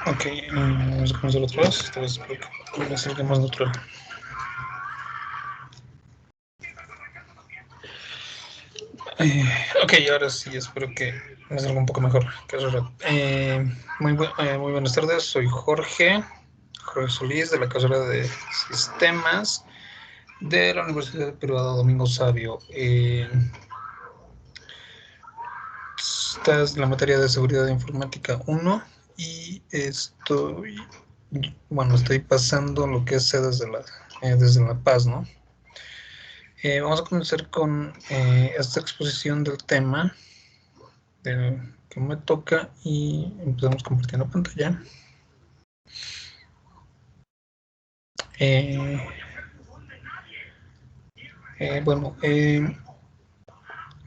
Ok, vamos a comenzar otra vez. Esta vez espero que me salga más natural. Ok, ahora sí, espero que me salga un poco mejor que hace rato. Muy buenas tardes, soy Jorge Solís, de la carrera de Sistemas de la Universidad Privada Domingo Sabio. Esta es la materia de seguridad informática 1 y estoy pasando lo que es desde La Paz, ¿no? Vamos a comenzar con esta exposición del tema que me toca y empezamos compartiendo pantalla.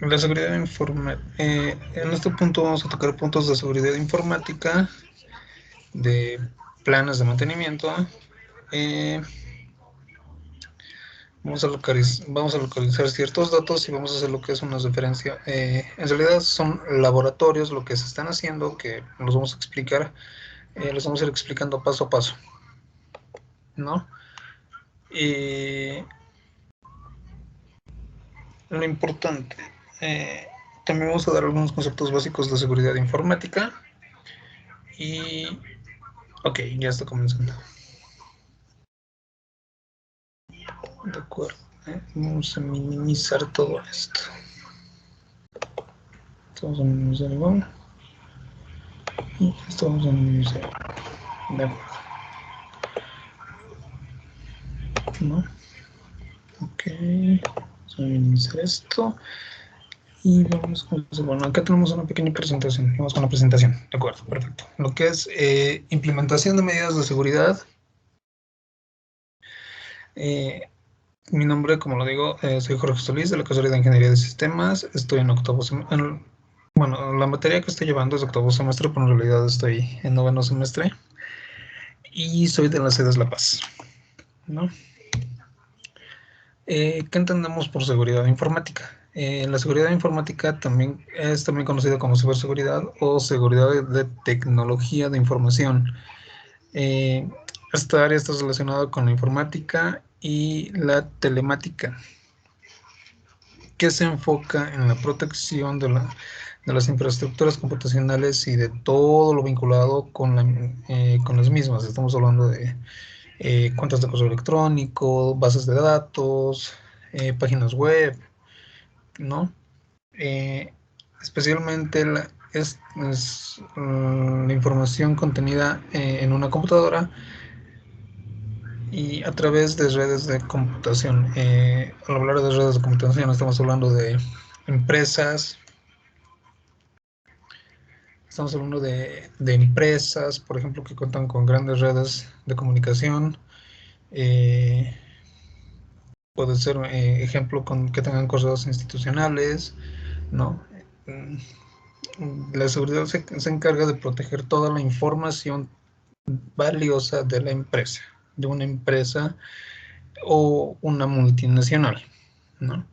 La seguridad informática. En este punto vamos a tocar puntos de seguridad informática, de planes de mantenimiento. Vamos a localizar ciertos datos y vamos a hacer lo que es una referencia. En realidad son laboratorios lo que se están haciendo, que los vamos a explicar, los vamos a ir explicando paso a paso, ¿no? Lo importante, también vamos a dar algunos conceptos básicos de seguridad informática y, ok, ya está comenzando. De acuerdo, vamos a minimizar todo esto. Vamos a minimizar igual. Y esto vamos a minimizar. De acuerdo. ¿No? Ok. Vamos a minimizar esto. Y vamos con... Bueno, acá tenemos una pequeña presentación. Vamos con la presentación. De acuerdo, perfecto. Lo que es implementación de medidas de seguridad. Mi nombre, como lo digo, soy Jorge Solís, de la carrera de Ingeniería de Sistemas. Estoy en octavo semestre. Bueno, la materia que estoy llevando es octavo semestre, pero en realidad estoy en noveno semestre. Y soy de la sede de La Paz, ¿no? ¿Qué entendemos por seguridad informática? La seguridad informática también es conocida como ciberseguridad o seguridad de tecnología de información. Esta área está relacionada con la informática y la telemática, que se enfoca en la protección de las infraestructuras computacionales y de todo lo vinculado con las mismas. Estamos hablando de cuentas de correo electrónico, bases de datos, páginas web, ¿no? Eh, Especialmente la información contenida en una computadora y a través de redes de computación. Al hablar de redes de computación estamos hablando de empresas, estamos hablando de empresas, por ejemplo, que cuentan con grandes redes de comunicación. Puede ser ejemplo con que tengan correos institucionales, ¿no? La seguridad se encarga de proteger toda la información valiosa de la empresa, de una empresa o una multinacional, ¿no?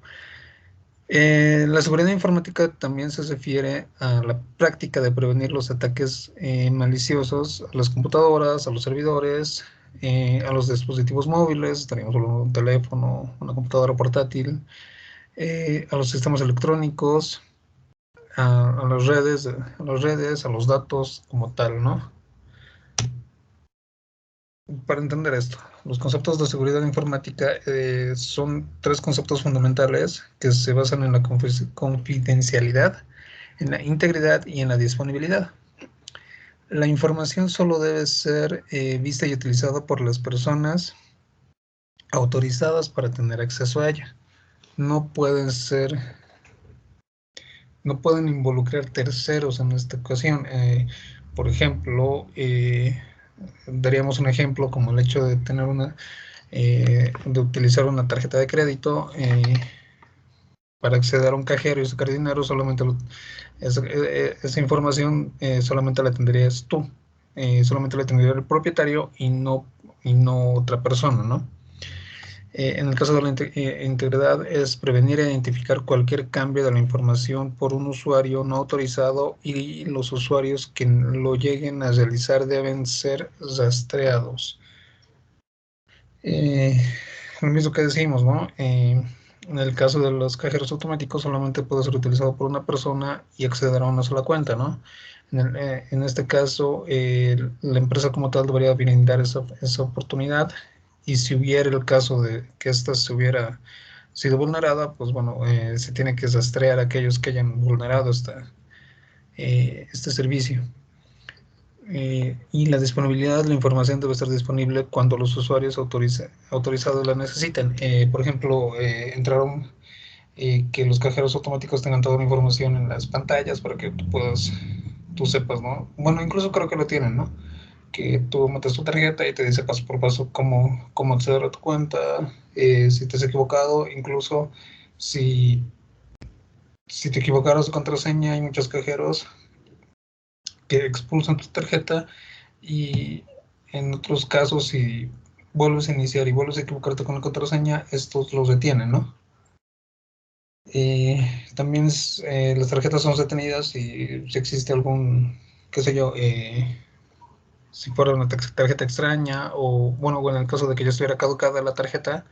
La seguridad informática también se refiere a la práctica de prevenir los ataques maliciosos a las computadoras, a los servidores, a los dispositivos móviles, estaríamos hablando de un teléfono, una computadora portátil, a los sistemas electrónicos, a las redes, a los datos como tal, ¿no? Para entender esto, los conceptos de seguridad informática son tres conceptos fundamentales que se basan en la confidencialidad, en la integridad y en la disponibilidad. La información solo debe ser vista y utilizada por las personas autorizadas para tener acceso a ella. No pueden involucrar terceros en esta ocasión. Por ejemplo, daríamos un ejemplo como el hecho de tener de utilizar una tarjeta de crédito para acceder a un cajero y sacar dinero. Esa información solamente la tendrías tú, solamente la tendría el propietario y no otra persona, ¿no? En el caso de la integridad es prevenir e identificar cualquier cambio de la información por un usuario no autorizado y los usuarios que lo lleguen a realizar deben ser rastreados. Lo mismo que decimos, ¿no? En el caso de los cajeros automáticos solamente puede ser utilizado por una persona y acceder a una sola cuenta, ¿no? En este caso, la empresa como tal debería brindar esa oportunidad, y si hubiera el caso de que ésta se hubiera sido vulnerada, pues bueno, se tiene que rastrear a aquellos que hayan vulnerado este servicio. Y la disponibilidad de la información debe estar disponible cuando los usuarios autorizados la necesiten. Por ejemplo, entraron que los cajeros automáticos tengan toda la información en las pantallas para que tú sepas, ¿no? Bueno, incluso creo que lo tienen, ¿no? Que tú metes tu tarjeta y te dice paso por paso cómo acceder a tu cuenta, si te has equivocado, incluso si, si te equivocaras de contraseña. Hay muchos cajeros que expulsan tu tarjeta, y en otros casos, si vuelves a iniciar y vuelves a equivocarte con la contraseña, estos los detienen, ¿no? También las tarjetas son detenidas y si existe algún, qué sé yo, si fuera una tarjeta extraña, o bueno, en el caso de que ya estuviera caducada la tarjeta,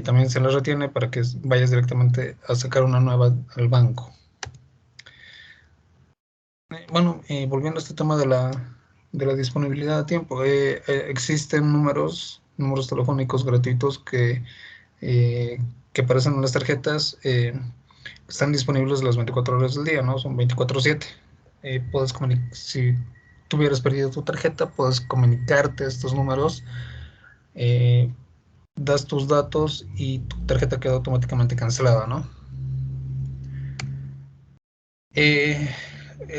también se la retiene para que vayas directamente a sacar una nueva al banco. Bueno, volviendo a este tema de la disponibilidad de tiempo, existen números telefónicos gratuitos que aparecen en las tarjetas, están disponibles las 24 horas del día, ¿no? Son 24/7. Si tuvieras perdido tu tarjeta, puedes comunicarte a estos números, eh, das tus datos y tu tarjeta queda automáticamente cancelada, ¿no? Eh,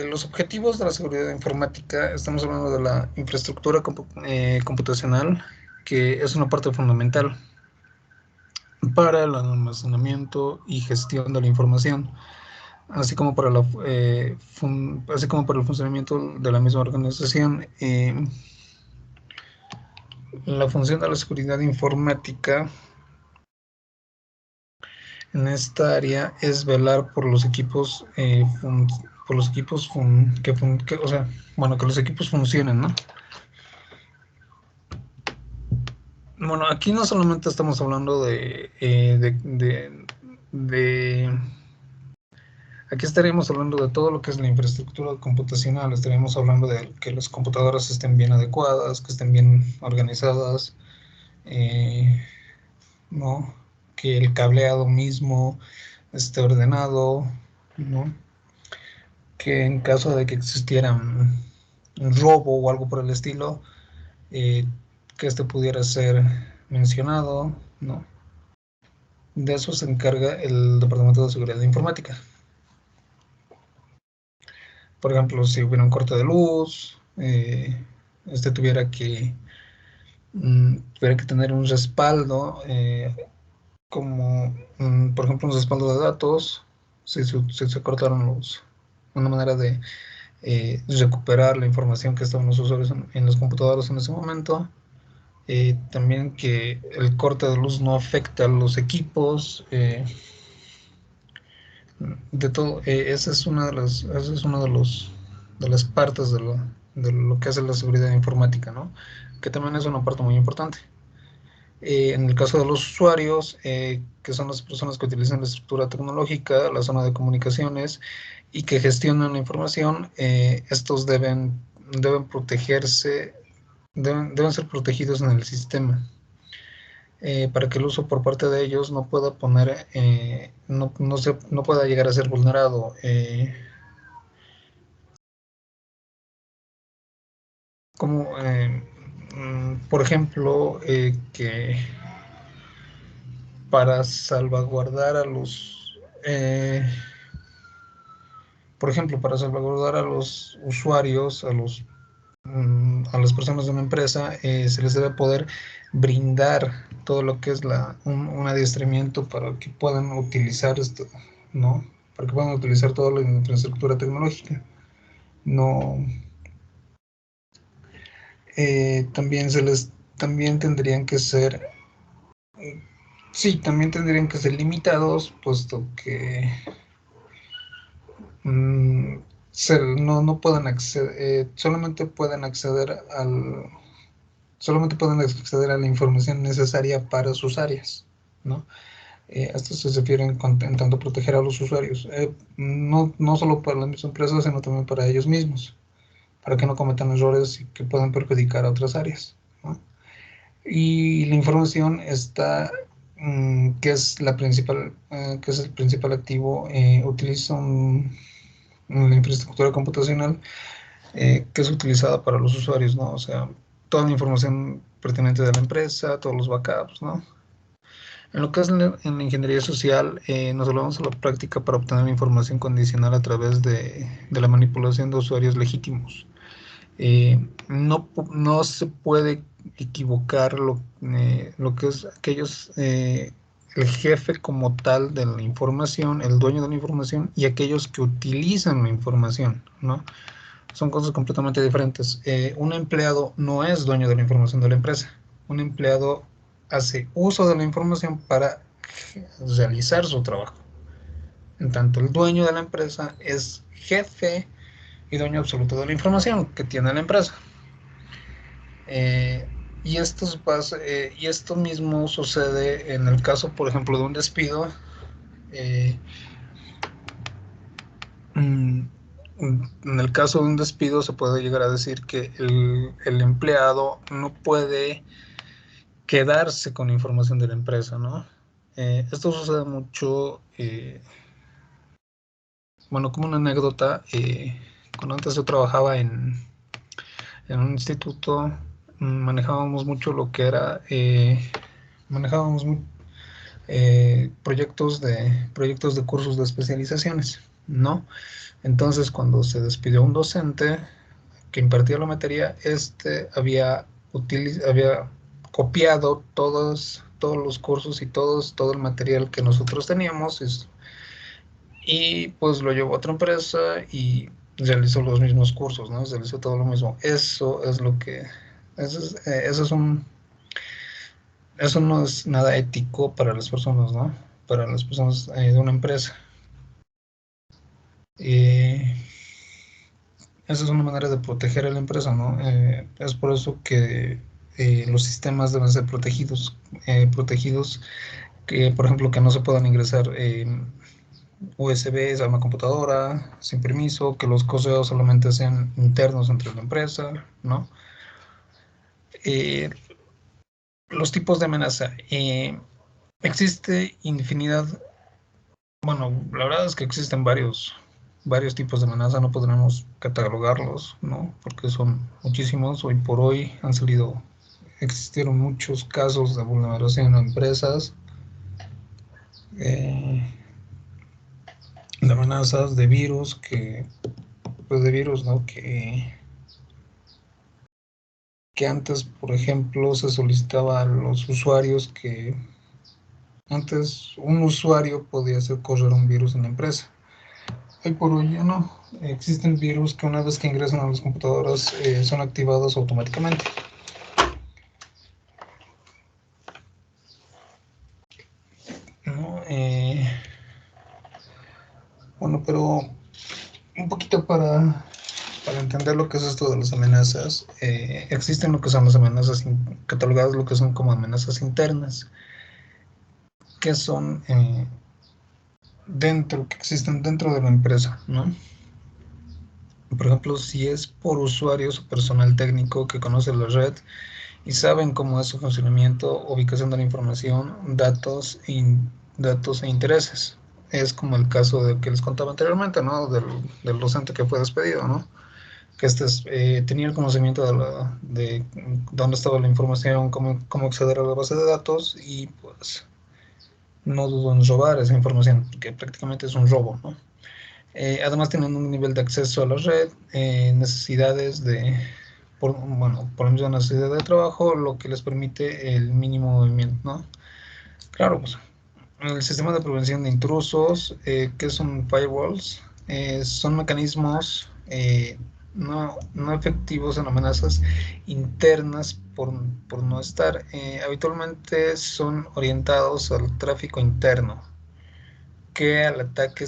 los objetivos de la seguridad informática, estamos hablando de la infraestructura computacional, que es una parte fundamental para el almacenamiento y gestión de la información, así como para el funcionamiento de la misma organización. La función de la seguridad informática en esta área es velar por los equipos, por los equipos o sea, bueno, que los equipos funcionen, ¿no? Bueno, aquí no solamente estamos hablando de aquí estaríamos hablando de todo lo que es la infraestructura computacional. Estaríamos hablando de que las computadoras estén bien adecuadas, que estén bien organizadas, eh, ¿no? Que el cableado mismo esté ordenado, ¿no? Que en caso de que existiera un robo o algo por el estilo, eh, que este pudiera ser mencionado, ¿no? De eso se encarga el Departamento de Seguridad Informática. Por ejemplo, si hubiera un corte de luz, tuviera tuviera que tener un respaldo, como por ejemplo un respaldo de datos, si se cortaron una manera de recuperar la información que estaban los usuarios en las computadoras en ese momento. También que el corte de luz no afecta a los equipos, de todo. Esa es una de las partes de lo que hace la seguridad informática, ¿no? Que también es una parte muy importante. En el caso de los usuarios, que son las personas que utilizan la estructura tecnológica, la zona de comunicaciones y que gestionan la información, estos deben protegerse, deben ser protegidos en el sistema, para que el uso por parte de ellos no pueda no pueda llegar a ser vulnerado. Como, por ejemplo, que para salvaguardar a por ejemplo, para salvaguardar a los usuarios, a las personas de una empresa, se les debe poder brindar todo lo que es un adiestramiento para que puedan utilizar esto, ¿no? Para que puedan utilizar toda la infraestructura tecnológica. No, también tendrían que ser Sí, también tendrían que ser limitados, puesto que no pueden acceder, solamente pueden acceder a la información necesaria para sus áreas, ¿no? Esto se refiere en tanto proteger a los usuarios, no solo para las mismas empresas, sino también para ellos mismos, para que no cometan errores que puedan perjudicar a otras áreas, ¿no? Y la información está, que es que es el principal activo, utiliza una infraestructura computacional que es utilizada para los usuarios, ¿no? O sea, toda la información pertinente de la empresa, todos los backups, ¿no? En lo que es en la ingeniería social, nos volvemos a la práctica para obtener información condicional a través de la manipulación de usuarios legítimos. No se puede equivocar lo que es el jefe como tal de la información, el dueño de la información y aquellos que utilizan la información, ¿no? Son cosas completamente diferentes. Un empleado no es dueño de la información de la empresa. Un empleado hace uso de la información para realizar su trabajo. En tanto, el dueño de la empresa es jefe y dueño absoluto de la información que tiene la empresa. Y esto mismo sucede en el caso, por ejemplo, de un despido. En el caso de un despido se puede llegar a decir que el empleado no puede quedarse con información de la empresa, ¿no? Esto sucede mucho, bueno, como una anécdota, cuando antes yo trabajaba en un instituto, manejábamos mucho lo que era, manejábamos proyectos de cursos de especializaciones, ¿no? Entonces, cuando se despidió un docente que impartía la materia, había copiado todos los cursos y todo el material que nosotros teníamos y pues lo llevó a otra empresa y realizó los mismos cursos, ¿no? Realizó todo lo mismo. Eso no es nada ético para las personas, ¿no? Para las personas de una empresa. Eh, Esa es una manera de proteger a la empresa, ¿no? Es por eso que los sistemas deben ser protegidos, que por ejemplo que no se puedan ingresar USBs a una computadora sin permiso, que los correos solamente sean internos entre la empresa, ¿no? Eh, los tipos de amenaza. Existe infinidad, bueno, la verdad es que existen varios tipos de amenaza, no podremos catalogarlos, ¿no? Porque son muchísimos. Hoy por hoy existieron muchos casos de vulneración a empresas, eh, de amenazas, pues de virus, ¿no? Que antes, por ejemplo, se solicitaba a los usuarios que antes un usuario podía hacer correr un virus en la empresa. Hoy por hoy ya no. Existen virus que una vez que ingresan a las computadoras son activados automáticamente. ¿No? Bueno, pero un poquito para entender lo que es esto de las amenazas, existen lo que son las amenazas catalogadas, lo que son como amenazas internas, que son que existen dentro de la empresa, ¿no? Por ejemplo, si es por usuarios o personal técnico que conoce la red y saben cómo es su funcionamiento, ubicación de la información, datos e intereses. Es como el caso de que les contaba anteriormente, ¿no? Del docente que fue despedido, ¿no? Que tenía el conocimiento de dónde estaba la información, cómo acceder a la base de datos y pues no dudó en robar esa información, porque prácticamente es un robo, ¿no? Además tienen un nivel de acceso a la red, por la misma necesidad de trabajo, lo que les permite el mínimo movimiento, ¿no? Claro, pues el sistema de prevención de intrusos, que son firewalls, son mecanismos no efectivos en amenazas internas por no estar. Habitualmente son orientados al tráfico interno, que el ataque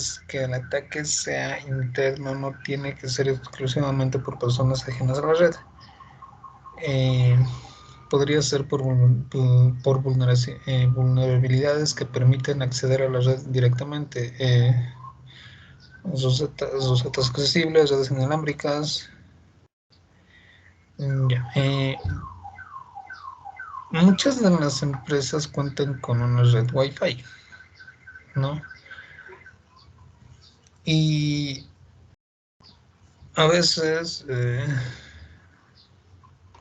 sea interno no tiene que ser exclusivamente por personas ajenas a la red. Eh, Podría ser por vulnerabilidades que permiten acceder a la red directamente. Sujetos accesibles, redes inalámbricas. Ya. Muchas de las empresas cuentan con una red Wi-Fi, ¿no? Y a veces,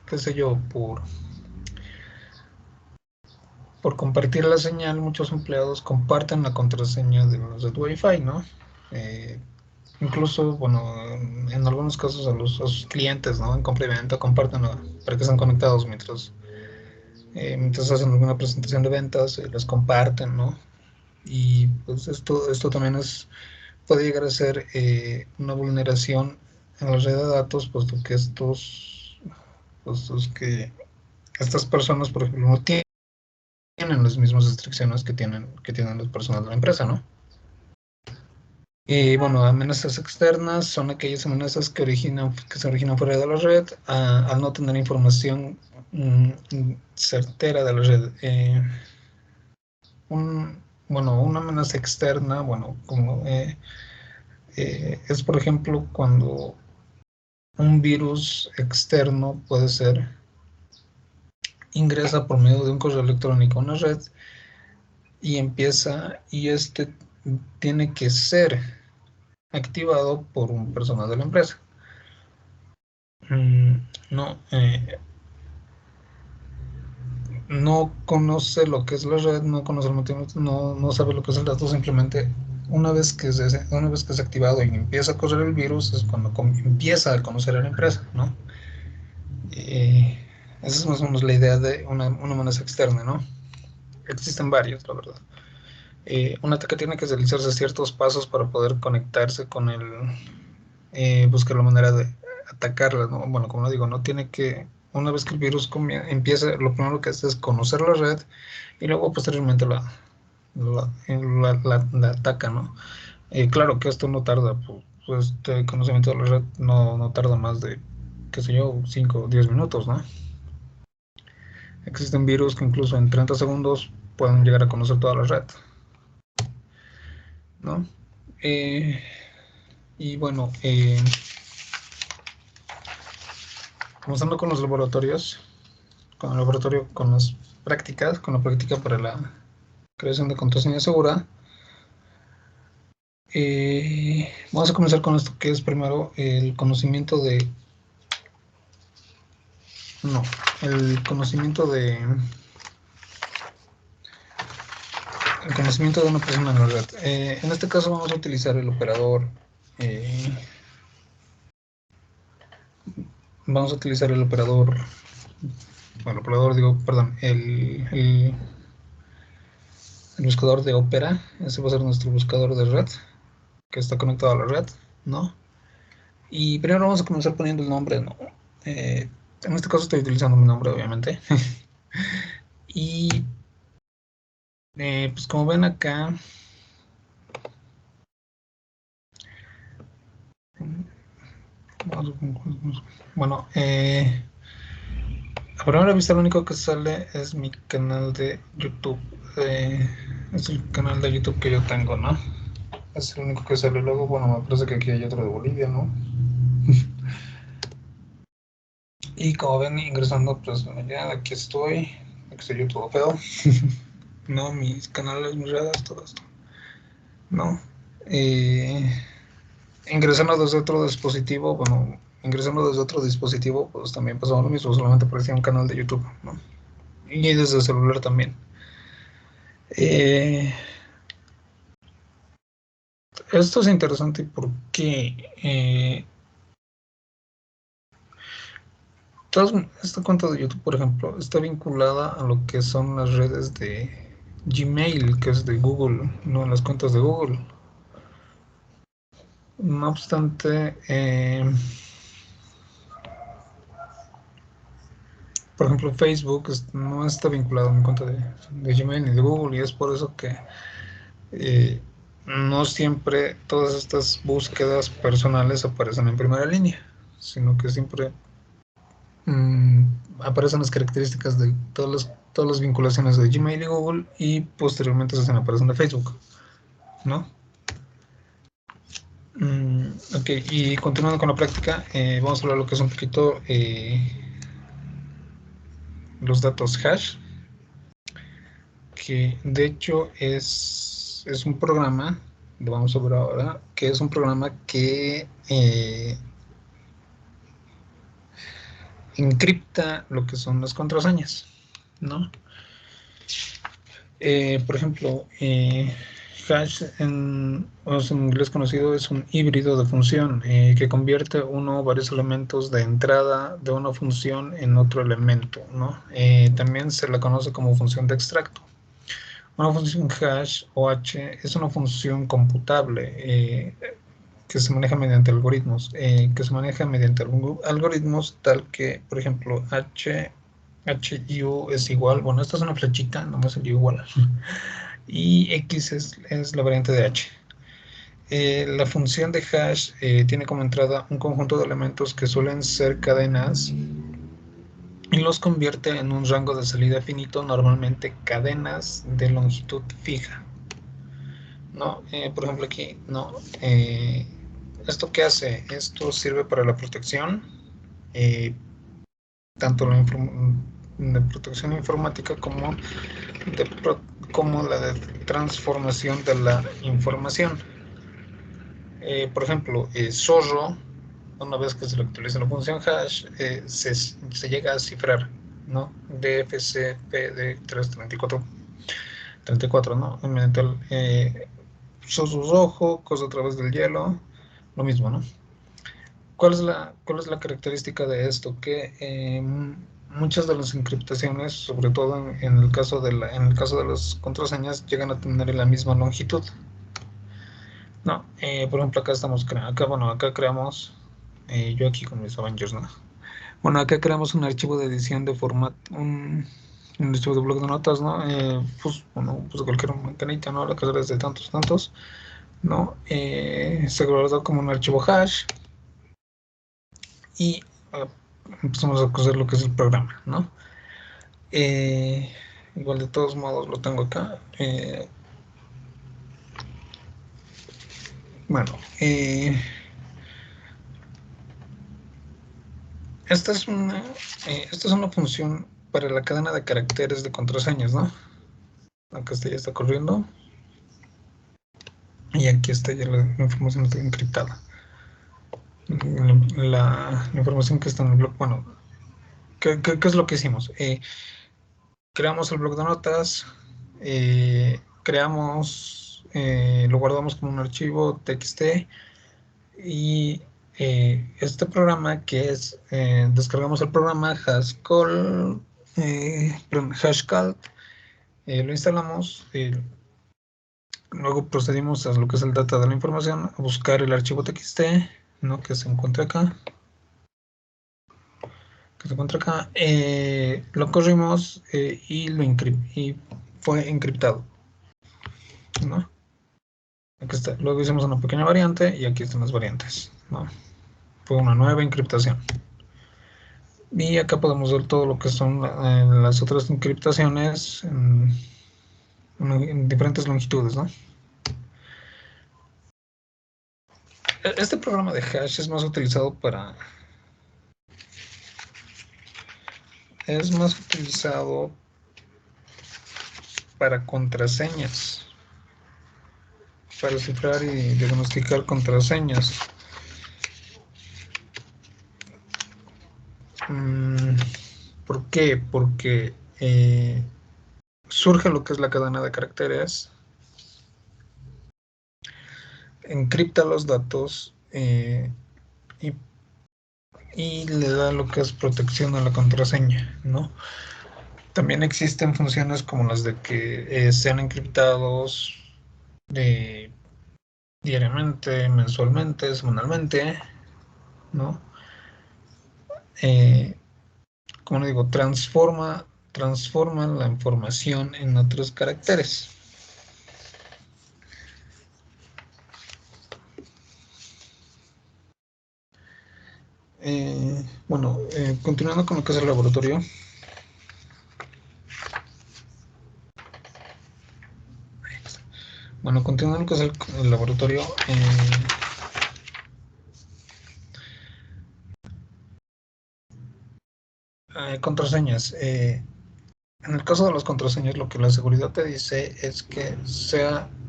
qué sé yo, por compartir la señal, muchos empleados comparten la contraseña de la red Wi-Fi, ¿no? Eh, Incluso, bueno, en algunos casos a sus clientes, ¿no? En compra y venta comparten para que estén conectados mientras hacen alguna presentación de ventas, les comparten, ¿no? Y pues esto también puede llegar a ser una vulneración en la red de datos, puesto que estas personas, por ejemplo, no tienen las mismas restricciones que tienen las personas de la empresa, ¿no? Y bueno, amenazas externas son aquellas amenazas que se originan fuera de la red al no tener información certera de la red. Una amenaza externa, es por ejemplo cuando un virus externo puede ser ingresa por medio de un correo electrónico a una red y este tiene que ser activado por un personal de la empresa. No, no conoce lo que es la red, no conoce el motivo, no sabe lo que es el dato, simplemente una vez que es activado y empieza a correr el virus es cuando empieza a conocer a la empresa, ¿no? Esa es más o menos la idea de una amenaza externa, ¿no? Existen varios, la verdad. Un ataque tiene que realizarse ciertos pasos para poder conectarse con buscar la manera de atacarla, ¿no? Bueno, como lo digo, no tiene que, una vez que el virus empieza, lo primero que hace es conocer la red y luego posteriormente la ataca, ¿no? Claro que esto no tarda, pues este conocimiento de la red no tarda más de, qué sé yo, 5 o 10 minutos, ¿no? Existen virus que incluso en 30 segundos pueden llegar a conocer toda la red, ¿no? Eh, y bueno, comenzando con los laboratorios, con las prácticas, con la práctica para la creación de contraseña segura. Vamos a comenzar con esto que es primero no, el conocimiento de una persona en la red. En este caso vamos a utilizar eh, el buscador de Opera. Ese va a ser nuestro buscador de red, que está conectado a la red, ¿no? Y primero vamos a comenzar poniendo el nombre, ¿no? En este caso estoy utilizando mi nombre, obviamente. Y pues como ven acá, bueno, a primera vista lo único que sale es mi canal de YouTube. Es el canal de YouTube que yo tengo, ¿no? Es el único que sale. Luego, bueno, me parece que aquí hay otro de Bolivia, ¿no? Y como ven, ingresando, pues ya aquí estoy yo todo feo. No, mis canales, mis redes, todo esto. No. Eh, ingresando desde otro dispositivo, pues también pasaba lo mismo, solamente aparecía un canal de YouTube, ¿no? Y desde el celular también. Eh, Esto es interesante porque esta cuenta de YouTube, por ejemplo, está vinculada a lo que son las redes de Gmail, que es de Google, no las cuentas de Google. No obstante, por ejemplo, Facebook no está vinculado a mi cuenta de Gmail ni de Google, y es por eso que no siempre todas estas búsquedas personales aparecen en primera línea, sino que siempre aparecen las características de todas las vinculaciones de Gmail y Google, y posteriormente se aparecen de Facebook, ¿no? Ok, y continuando con la práctica, vamos a hablar lo que es un poquito los datos hash, que de hecho es un programa, lo vamos a ver ahora, que es un programa que encripta lo que son las contraseñas, ¿no? Por ejemplo, hash en inglés conocido es un híbrido de función que convierte uno o varios elementos de entrada de una función en otro elemento, ¿no? También se la conoce como función de extracto. Una función hash o h es una función computable que se maneja mediante algoritmos, algoritmos tal que, por ejemplo, HU es igual, bueno, esta es una flechita, no me salió igual, y X es la variante de H. La función de hash tiene como entrada un conjunto de elementos que suelen ser cadenas y los convierte en un rango de salida finito, normalmente cadenas de longitud fija. ¿No? Por ejemplo aquí, ¿no? ¿Esto qué hace? Esto sirve para la protección, tanto de protección informática como como la de transformación de la información. Por ejemplo, zorro, una vez que se le actualiza la función hash, se llega a cifrar, ¿no? DFCPD334, ¿no? Mediante el zorro rojo, cosa a través del hielo, lo mismo, ¿no? ¿Cuál es la característica de esto? Que muchas de las encriptaciones, sobre todo en el caso de las contraseñas, llegan a tener la misma longitud. No, por ejemplo, acá creamos, yo aquí con mis Avengers, ¿no? Bueno, acá creamos un archivo de edición de formato, un archivo de bloc de notas, ¿no? Pues cualquier maquinita, ¿no? La carga es de tantos, ¿no? Se guardó como un archivo hash y empezamos a coser lo que es el programa, ¿no? Igual de todos modos lo tengo acá. Bueno, esta es una función para la cadena de caracteres de contraseñas, ¿no? Acá ya está corriendo. Y aquí está ya la información encriptada. La información que está en el blog, bueno, ¿qué es lo que hicimos? Creamos el blog de notas, lo guardamos como un archivo TXT, y este programa descargamos el programa hashcall, lo instalamos, luego procedimos a lo que es el data de la información, a buscar el archivo TXT, ¿no? Que se encuentra acá. Lo corrimos y fue encriptado, ¿no? Aquí está. Luego hicimos una pequeña variante y aquí están las variantes, ¿no? Fue una nueva encriptación. Y acá podemos ver todo lo que son las otras encriptaciones en diferentes longitudes, ¿no? Este programa de hash es más utilizado para contraseñas, para cifrar y diagnosticar contraseñas. ¿Por qué? Porque surge lo que es la cadena de caracteres, encripta los datos y le da lo que es protección a la contraseña, ¿no? También existen funciones como las de que sean encriptados diariamente, mensualmente, semanalmente, ¿no? como digo, transforma la información en otros caracteres. Bueno, continuando con lo que es el laboratorio. Bueno, continuando con lo que es el laboratorio. Contraseñas. En el caso de las contraseñas, lo que la seguridad te dice es que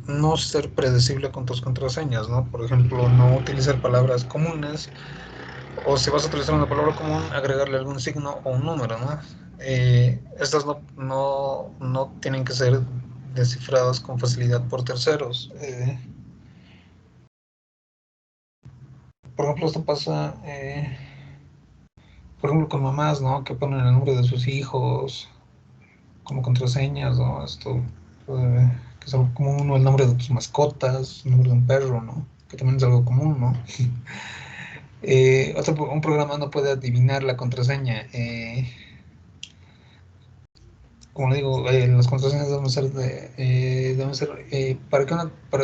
no ser predecible con tus contraseñas, ¿no? Por ejemplo, no utilizar palabras comunes, o si vas a utilizar una palabra común, agregarle algún signo o un número, ¿no? Estas no tienen que ser descifradas con facilidad por terceros. Por ejemplo, esto pasa, por ejemplo, con mamás, ¿no? Que ponen el nombre de sus hijos como contraseñas, ¿no? Esto, que es algo común, o el nombre de tus mascotas, el nombre de un perro, ¿no? Que también es algo común, ¿no? Un programa no puede adivinar la contraseña. Como le digo, las contraseñas deben ser para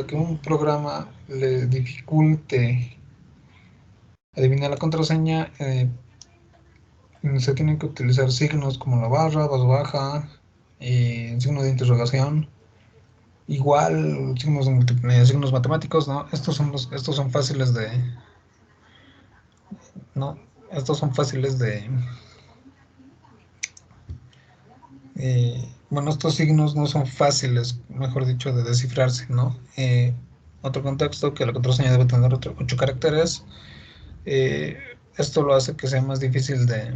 que un programa le dificulte adivinar la contraseña, se tienen que utilizar signos como la barra, baja, signo de interrogación, igual signos matemáticos, ¿no? Estos son fáciles de, ¿no? Estos son fáciles de, bueno, estos signos no son fáciles, mejor dicho, de descifrarse, ¿no? Otro contexto, que la contraseña debe tener 8 caracteres. Esto lo hace que sea más difícil de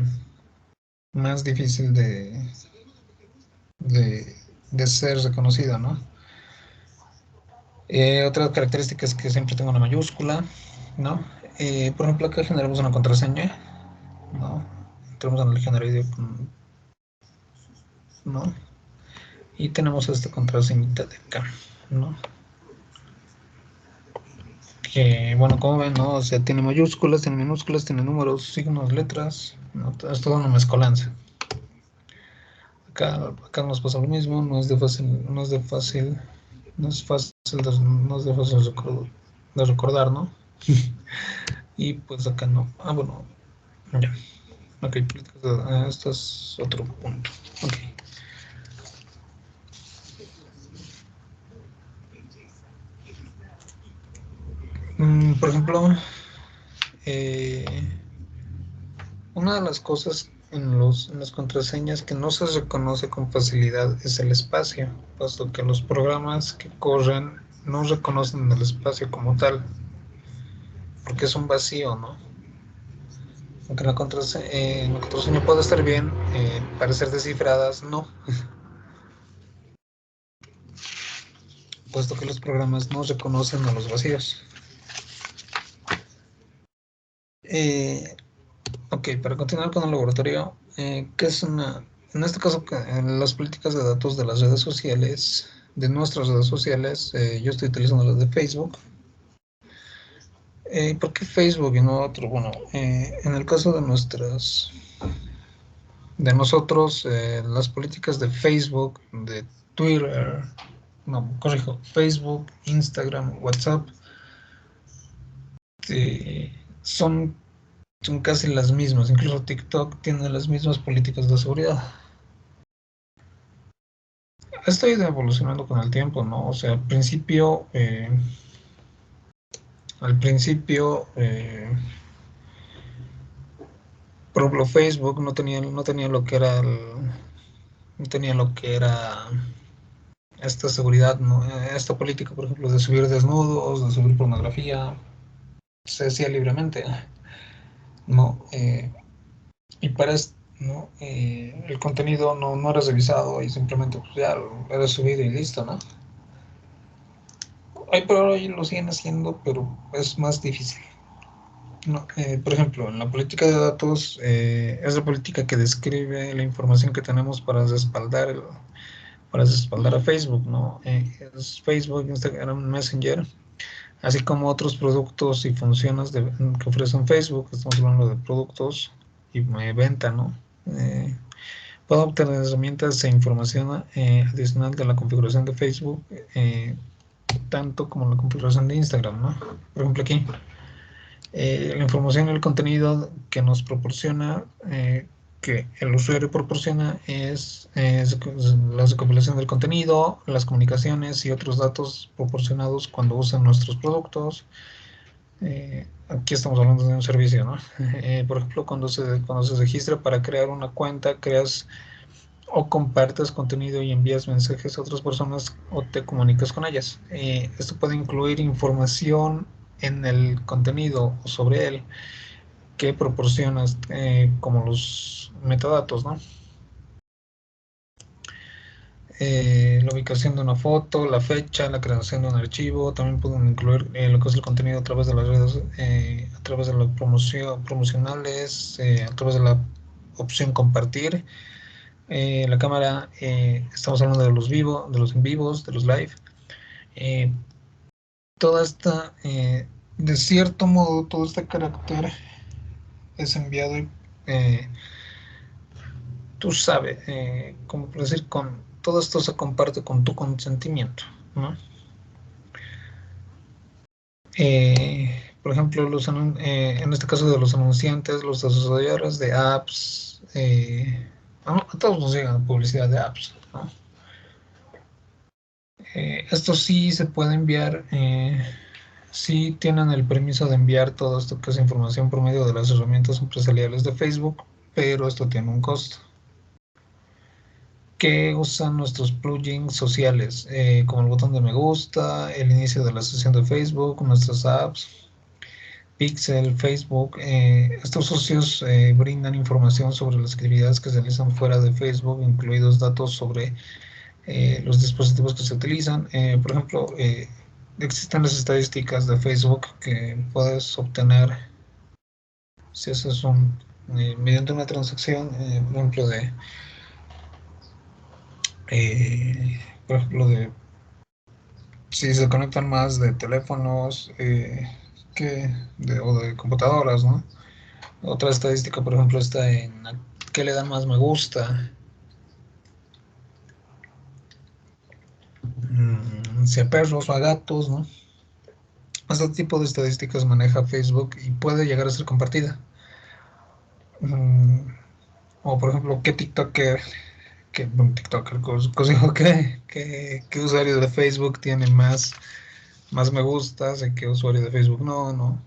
ser reconocido, ¿no? Otras características, que siempre tenga una mayúscula, ¿no? Por ejemplo, acá generamos una contraseña, ¿no? Entramos en el generator, ¿no? Y tenemos esta contraseñita de acá, ¿no? Que, bueno, como ven, ¿no? O sea, tiene mayúsculas, tiene minúsculas, tiene números, signos, letras, ¿no? Es toda una mezcolanza. Acá nos pasa lo mismo, no es fácil de recordar, ¿no? Y pues acá no. Bueno, ya. Ok, esto es otro punto. Ok. Por ejemplo, eh, una de las cosas en las contraseñas que no se reconoce con facilidad es el espacio, puesto que los programas que corren no reconocen el espacio como tal, porque es un vacío, ¿no? Aunque la contraseña puede estar bien, para ser descifradas, no, puesto que los programas no reconocen a los vacíos. Ok, para continuar con el laboratorio, ¿qué es en este caso, en las políticas de datos de las redes sociales, de nuestras redes sociales, yo estoy utilizando las de Facebook. ¿Por qué Facebook y no otro? Bueno, en el caso de nosotros, las políticas de Facebook, de Twitter, no, corrijo, Facebook, Instagram, WhatsApp, son casi las mismas. Incluso TikTok tiene las mismas políticas de seguridad. Esto ha ido evolucionando con el tiempo, ¿no? O sea, al principio, por ejemplo, Facebook no tenía lo que era no tenía lo que era esta seguridad, ¿no? Esta política, por ejemplo, de subir desnudos, de subir pornografía, se decía libremente, ¿no? Y para esto, ¿no? El contenido no era revisado y simplemente, pues, ya era subido y listo, ¿no? Hoy lo siguen haciendo, pero es más difícil. No, por ejemplo, en la política de datos, es la política que describe la información que tenemos para respaldar a Facebook, ¿no? Es Facebook, Instagram, Messenger, así como otros productos y funciones que ofrecen Facebook. Estamos hablando de productos y venta, ¿no? Puedo obtener herramientas e información adicional de la configuración de Facebook, tanto como la configuración de Instagram, ¿no? Por ejemplo, aquí, la información y el contenido que nos proporciona, que el usuario proporciona es la recopilación del contenido, las comunicaciones y otros datos proporcionados cuando usan nuestros productos. Aquí estamos hablando de un servicio, ¿no? Por ejemplo, cuando se registra para crear una cuenta, creas o compartes contenido y envías mensajes a otras personas o te comunicas con ellas. Esto puede incluir información en el contenido o sobre él que proporcionas, como los metadatos, ¿no? La ubicación de una foto, la fecha, la creación de un archivo, también pueden incluir lo que es el contenido a través de las redes, a través de las promocionales, a través de la opción compartir. La cámara, estamos hablando de los de los en vivos, de los live. Toda esta, de cierto modo, todo este carácter es enviado y tú sabes, como por decir, todo esto se comparte con tu consentimiento, ¿no? Por ejemplo, en este caso de los anunciantes, los desarrolladores de apps, a todos nos llega publicidad de apps, ¿no? Esto sí se puede enviar, sí tienen el permiso de enviar todo esto que es información por medio de las herramientas empresariales de Facebook, pero esto tiene un costo. Que usan nuestros plugins sociales, como el botón de me gusta, el inicio de la sesión de Facebook, nuestras apps, Pixel, Facebook. Estos socios brindan información sobre las actividades que se realizan fuera de Facebook, incluidos datos sobre los dispositivos que se utilizan. Por ejemplo, existen las estadísticas de Facebook que puedes obtener si haces mediante una transacción, por ejemplo, por ejemplo, de si se conectan más de teléfonos o de computadoras, ¿no? Otra estadística, por ejemplo, está en qué le dan más me gusta, si a perros o a gatos, ¿no? Este tipo de estadísticas maneja Facebook y puede llegar a ser compartida. O por ejemplo, qué TikToker, qué usuario de Facebook tiene más me gustas y qué usuario de Facebook no.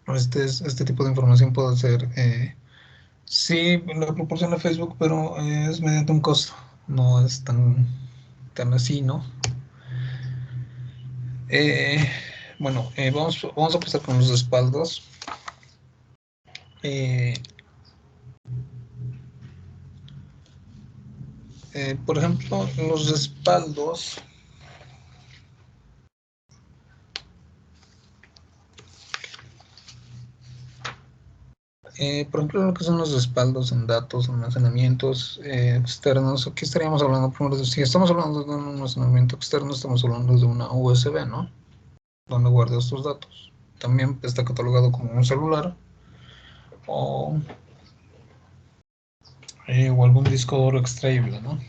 Este tipo de información puede ser, sí, lo proporciona Facebook, pero es mediante un costo, no es tan así, ¿no? Eh, bueno, vamos a pasar con los respaldos. Eh, por ejemplo, los respaldos, por ejemplo, lo que son los respaldos en datos, almacenamientos externos. Aquí estaríamos hablando, primero, si estamos hablando de un almacenamiento externo, estamos hablando de una USB, ¿no? Donde guarda estos datos. También está catalogado como un celular o, o algún disco duro extraíble, ¿no?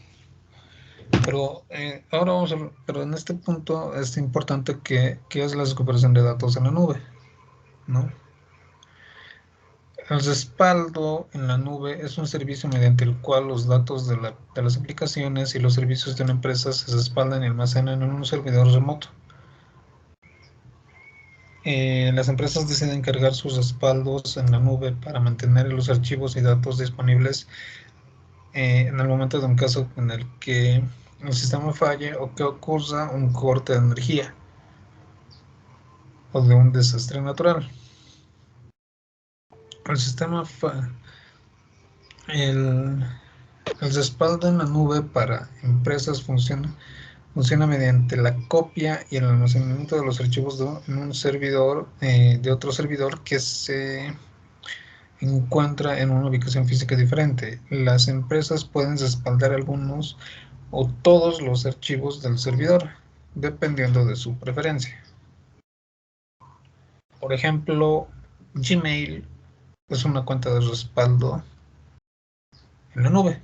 Pero ahora pero en este punto es importante que es la recuperación de datos en la nube, ¿no? El respaldo en la nube es un servicio mediante el cual los datos de las aplicaciones y los servicios de una empresa se respaldan y almacenan en un servidor remoto. Las empresas deciden cargar sus respaldos en la nube para mantener los archivos y datos disponibles en el momento de un caso en el que el sistema falle o que ocurra un corte de energía o de un desastre natural. El sistema el, el respaldo en la nube para empresas funciona mediante la copia y el almacenamiento de los archivos en un servidor de otro servidor que se encuentra en una ubicación física diferente. Las empresas pueden respaldar algunos o todos los archivos del servidor, dependiendo de su preferencia. Por ejemplo, Gmail es una cuenta de respaldo en la nube.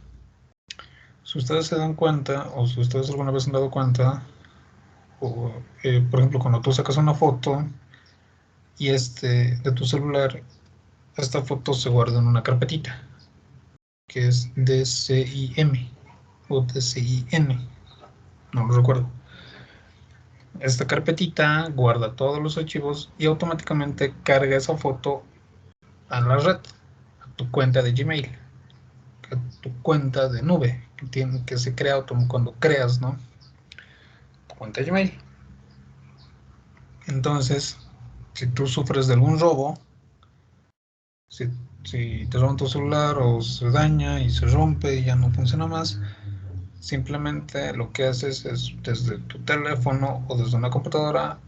Si ustedes se dan cuenta, o si ustedes alguna vez han dado cuenta, o, por ejemplo, cuando tú sacas una foto y de tu celular, esta foto se guarda en una carpetita, que es DCIM o DCIN, no lo recuerdo. Esta carpetita guarda todos los archivos y automáticamente carga esa foto a la red, a tu cuenta de Gmail, a tu cuenta de nube, que se crea cuando creas, ¿no?, tu cuenta de Gmail. Entonces, si tú sufres de algún robo, si te roban tu celular o se daña y se rompe y ya no funciona más, simplemente lo que haces es desde tu teléfono o desde una computadora,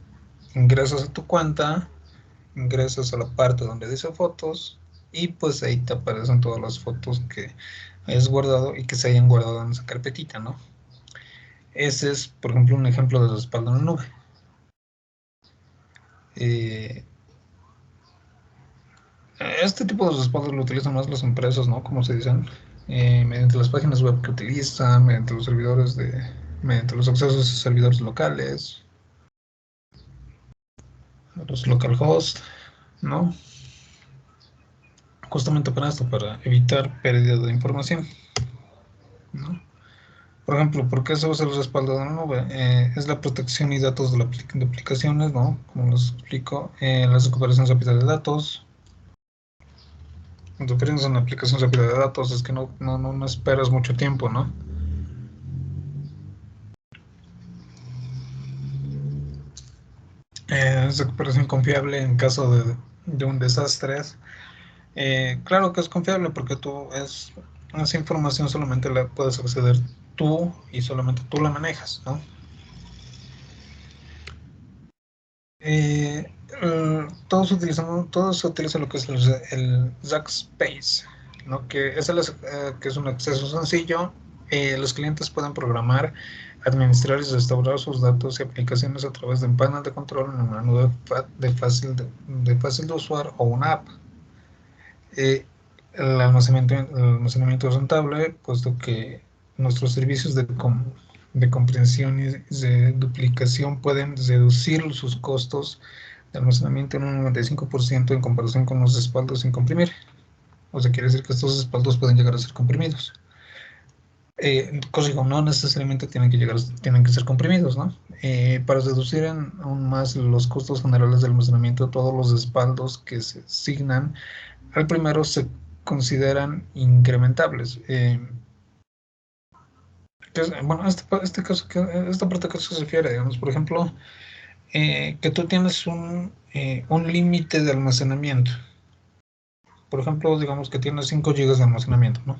ingresas a tu cuenta, ingresas a la parte donde dice fotos y pues ahí te aparecen todas las fotos que hayas guardado y que se hayan guardado en esa carpetita, ¿no? Ese es, por ejemplo, un ejemplo de respaldo en la nube. Este tipo de respaldos lo utilizan más las empresas, ¿no?, como se dicen, mediante las páginas web que utilizan, mediante los servidores mediante los accesos a servidores locales, los localhost, ¿no? Justamente para esto, para evitar pérdida de información, ¿no? Por ejemplo, ¿por qué se usa el respaldo de la nube? Es la protección y datos de aplicaciones, ¿no? Como les explico, las recuperaciones rápidas de datos. Cuando tienes una aplicación rápida de datos es que no esperas mucho tiempo, ¿no? Es recuperación confiable en caso de un desastre. Claro que es confiable porque esa información solamente la puedes acceder tú y solamente tú la manejas, ¿no? Todos se utiliza lo que es el Rackspace, ¿no?, que es un acceso sencillo. Los clientes pueden programar, administrar y restaurar sus datos y aplicaciones a través de un panel de control en un menú de fácil de usar o una app. El almacenamiento es rentable, puesto que nuestros servicios de comprensión y de duplicación pueden reducir sus costos de almacenamiento en un 95% en comparación con los respaldos sin comprimir. O sea, quiere decir que estos respaldos pueden llegar a ser comprimidos. Corrijo, no necesariamente tienen que ser comprimidos, ¿no? Para reducir aún más los costos generales de almacenamiento, todos los respaldos que se asignan al primero se consideran incrementables. Bueno, esta parte que se refiere, digamos, por ejemplo, que tú tienes un límite de almacenamiento. Por ejemplo, digamos que tienes 5 GB de almacenamiento, ¿no?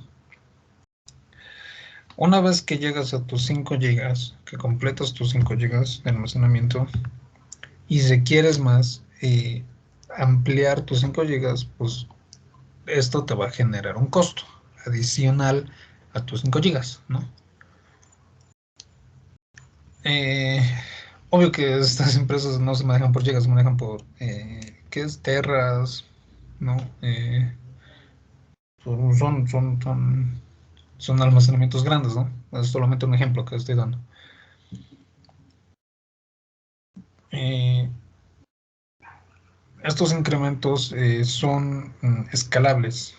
Una vez que llegas a tus 5 GB, que completas tus 5 GB de almacenamiento, y si quieres más, ampliar tus 5 GB, pues esto te va a generar un costo adicional a tus 5 GB, ¿no? Obvio que estas empresas no se manejan por gigas, se manejan por, ¿qué es? Terras, ¿no? Son almacenamientos grandes, ¿no? Es solamente un ejemplo que estoy dando. Estos incrementos son escalables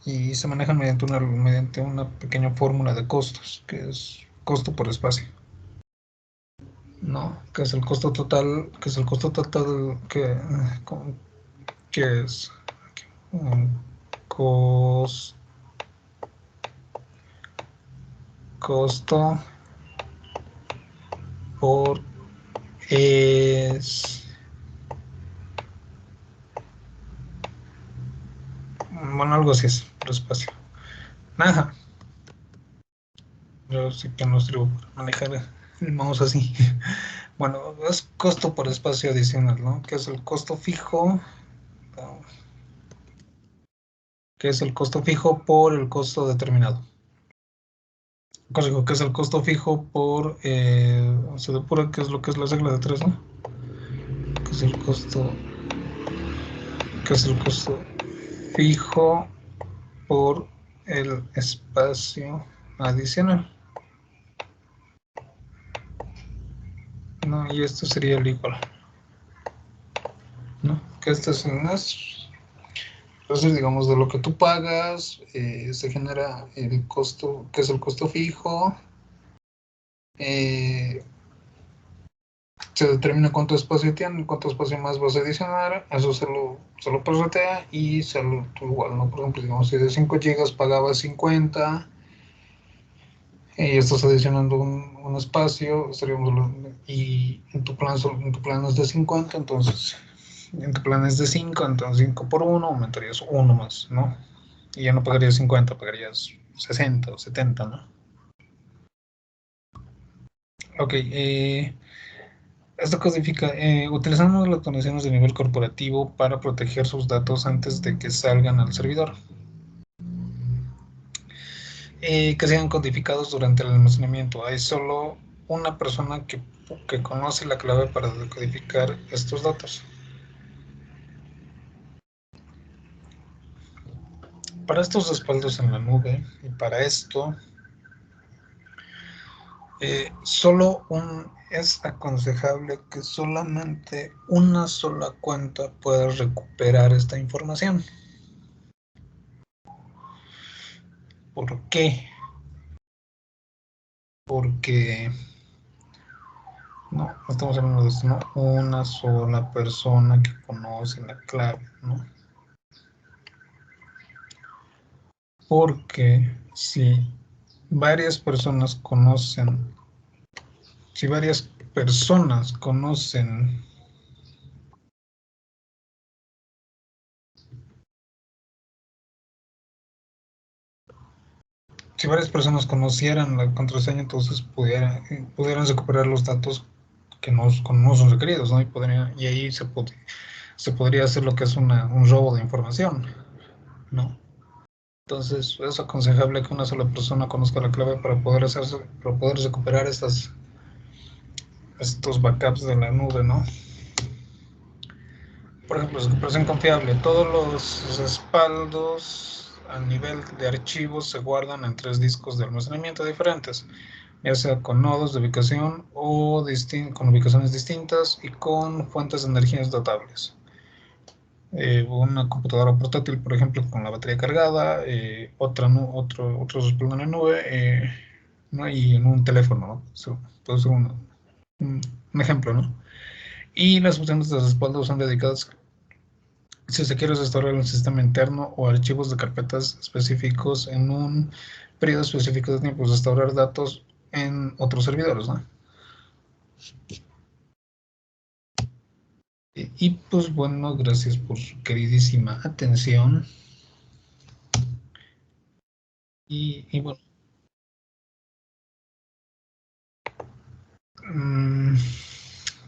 y se manejan mediante una pequeña fórmula de costos, que es costo por espacio, ¿no? Que es el costo total, que es un costo por bueno, algo así es, por espacio. Ajá. Yo sí que no sirvo para manejar el mouse así. Bueno, es costo por espacio adicional, ¿no? Que es el costo fijo, por el costo determinado. Corrijo, que es el costo fijo por, se depura que es lo que es la regla de 3, ¿no? Que es el costo fijo por el espacio adicional. No, y esto sería el igual. ¿No? Que esto es un entonces, digamos, de lo que tú pagas, se genera el costo, que es el costo fijo. Se determina cuánto espacio tiene, cuánto espacio más vas a adicionar, eso se lo prorratea y se lo igual, ¿no? Por ejemplo, digamos, si de 5 GB pagabas 50 y estás adicionando un espacio, estaríamos y en tu plan es de 50, entonces en tu plan es de 5, entonces 5 por 1 aumentarías 1 más, ¿no? Y ya no pagarías 50, pagarías 60 o 70, ¿no? Ok, esto codifica, utilizamos las condiciones de nivel corporativo para proteger sus datos antes de que salgan al servidor, que sean codificados durante el almacenamiento. Hay solo una persona que conoce la clave para decodificar estos datos. Para estos respaldos en la nube y para esto, es aconsejable que solamente una sola cuenta pueda recuperar esta información. ¿Por qué? Porque no estamos hablando de esto, ¿no? Una sola persona que conoce la clave, ¿no? Porque si varias personas conocen, si varias personas conocen si varias personas conocieran la contraseña, entonces pudieran recuperar los datos que no son requeridos, ¿no? Y ahí se podría hacer lo que es un robo de información, ¿no? Entonces es aconsejable que una sola persona conozca la clave para poder recuperar estos backups de la nube, ¿no? Por ejemplo, recuperación confiable. Todos los respaldos a nivel de archivos se guardan en 3 discos de almacenamiento diferentes, ya sea con nodos de ubicación o con ubicaciones distintas y con fuentes de energías dotables. Una computadora portátil, por ejemplo, con la batería cargada, otro respaldo en la nube, ¿no? Y en un teléfono, ¿no? Eso puede ser un ejemplo, ¿no? Y las opciones de respaldo son dedicadas si se quiere restaurar un sistema interno o archivos de carpetas específicos en un periodo específico de tiempo, restaurar datos en otros servidores, ¿no? Y pues bueno, gracias por su queridísima atención. Y bueno,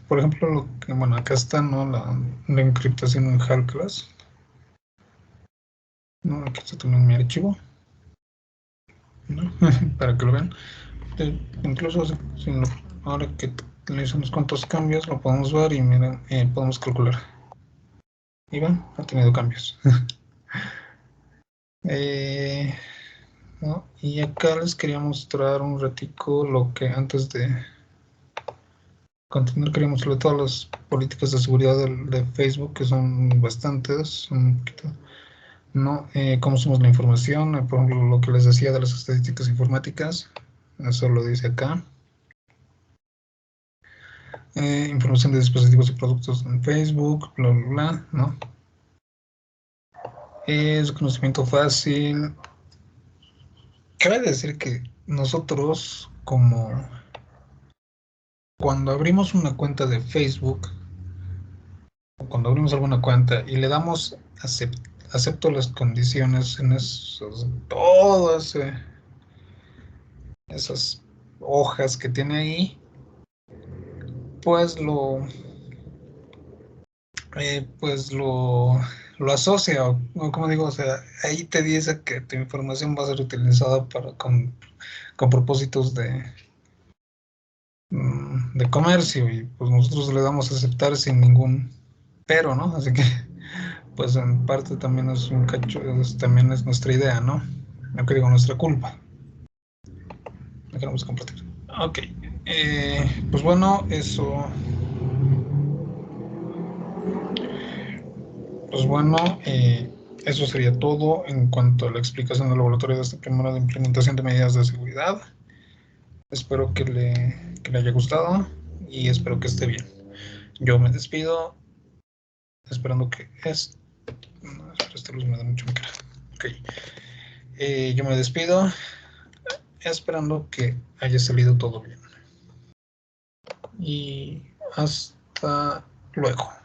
por ejemplo, bueno, acá está, ¿no? La encriptación en HAL class. ¿No? Aquí está también mi archivo, ¿no? Para que lo vean. Incluso ahora que le hice unos cuantos cambios, lo podemos ver y miren, podemos calcular. Y ven, ha tenido cambios. ¿No? Y acá les quería mostrar un ratico lo que antes de continuar quería mostrarles todas las políticas de seguridad de Facebook, que son bastantes, un poquito, ¿no? Cómo somos la información, por ejemplo, lo que les decía de las estadísticas informáticas, eso lo dice acá. Información de dispositivos y productos en Facebook, bla, bla, bla, ¿no? Es conocimiento fácil. Cabe decir que nosotros, como cuando abrimos una cuenta de Facebook, o cuando abrimos alguna cuenta y le damos acepto las condiciones en todas esas hojas que tiene ahí, pues lo asocia, o como digo, o sea, ahí te dice que tu información va a ser utilizada con propósitos de comercio, y pues nosotros le damos a aceptar sin ningún pero, ¿no? Así que, pues en parte también es un cacho, también es nuestra idea, ¿no? no que digo nuestra culpa. No queremos compartir. Ok, pues bueno, eso. Pues bueno, eso sería todo en cuanto a la explicación del laboratorio de esta primera de implementación de medidas de seguridad. Espero que le haya gustado y espero que esté bien. Yo me despido esperando que no, esta luz me da mucho mi cara. Ok. Yo me despido esperando que haya salido todo bien. Y hasta luego.